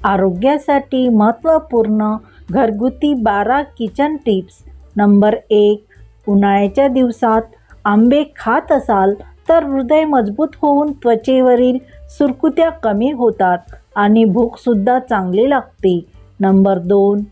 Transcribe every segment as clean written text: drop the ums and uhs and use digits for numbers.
आरोग्यासाठी महत्त्वपूर्ण घरगुती 12 किचन टिप्स. नंबर 1. उन्हाळ्याच्या दिवसात आंबे खात असाल तर हृदय मजबूत होऊन त्वचेवरील सुरकुत्या कमी होतात आणि भूकसुद्धा चांगली लागते. नंबर 2.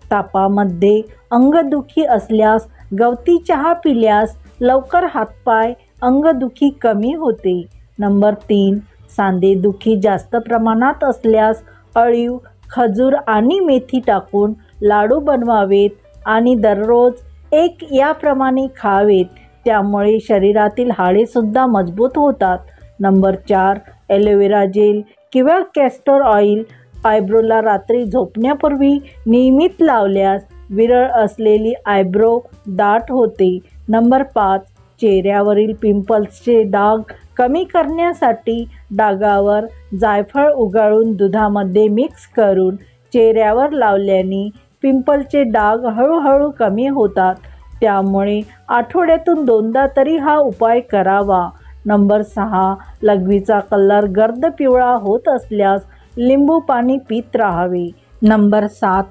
तापामध्ये अंगदुखी असल्यास गवती चहा पिल्यास लवकर हातपाय अंगदुखी कमी होते. नंबर 3. सांधेदुखी जास्त प्रमाणात असल्यास अळीव, खजूर आणि मेथी टाकून लाडू बनवावेत आणि दररोज एक याप्रमाणे खावेत. त्यामुळे शरीरातील हाडेसुद्धा मजबूत होतात. नंबर 4. ॲलोवेरा जेल किंवा कॅस्टर ऑइल आयब्रोला रात्री झोपण्यापूर्वी नियमित लावल्यास विरळ असलेली आयब्रो दाट होते. नंबर 5. चेहऱ्यावरील पिंपल्सचे डाग कमी करण्यासाठी डागावर जायफळ उगाळून दुधामध्ये मिक्स करून चेहऱ्यावर लावल्याने पिंपलचे डाग हळूहळू कमी होतात. त्यामुळे आठवड्यातून 2दा तरी हा उपाय करावा. नंबर 6. लघवीचा कलर गर्द पिवळा होत असल्यास लिंबू पाणी पीत राहावे. नंबर 7.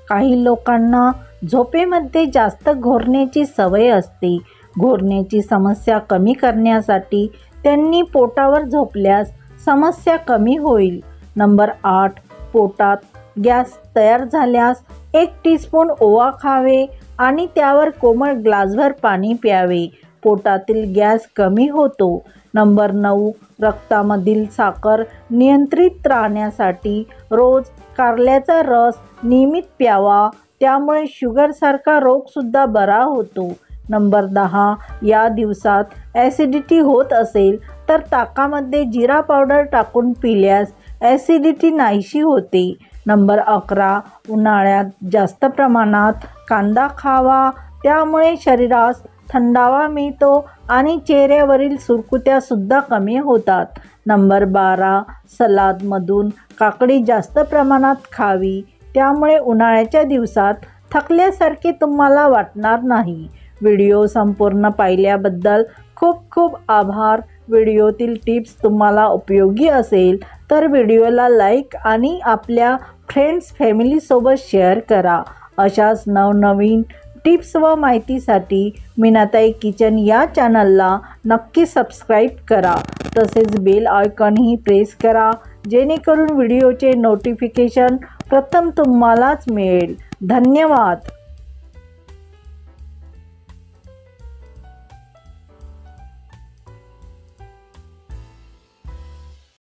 काही लोकांना झोपेमध्ये जास्त घोरण्याची सवय असते. घोरण्याची समस्या कमी करण्यासाठी त्यांनी पोटावर झोपल्यास समस्या कमी होईल. नंबर 8. पोटात गॅस तयार झाल्यास 1 टीस्पून ओवा खावे आणि त्यावर कोमट ग्लासभर पाणी प्यावे. पोटातील गॅस कमी होतो. नंबर 9. रक्तामधील साखर नियंत्रित राहण्यासाठी रोज कारल्याचा रस नियमित प्यावा. त्यामुळे शुगरसारखा रोगसुद्धा बरा होतो. नंबर 10. या दिवसात ॲसिडिटी होत असेल तर ताकामध्ये जिरा पावडर टाकून पिल्यास ॲसिडिटी नाहीशी होते. नंबर 11. उन्हाळ्यात जास्त प्रमाणात कांदा खावा. त्यामुळे शरीरास थंडावा मिळतो आणि चेहऱ्यावरील सुरकुत्यासुद्धा कमी होतात. नंबर 12. सलादमधून काकडी जास्त प्रमाणात खावी. त्यामुळे उन्हाळ्याच्या दिवसात थकल्यासारखे तुम्हाला वाटणार नाही. व्हिडिओ संपूर्ण पाहिल्याबद्दल खूप खूप आभार. व्हिडिओतील टिप्स तुम्हाला उपयोगी असेल तर व्हिडिओला लाईक आणि आपल्या फ्रेंड्स फॅमिलीसोबत शेअर करा. अशाच नवनवीन टिप्स व माहितीसाठी मीनाताई किचन या चॅनलला नक्की सबस्क्राईब करा. तसेच बेल आयकॉनही प्रेस करा जेणेकरून व्हिडिओचे नोटिफिकेशन प्रथम तुम्हालाच मिळेल. धन्यवाद.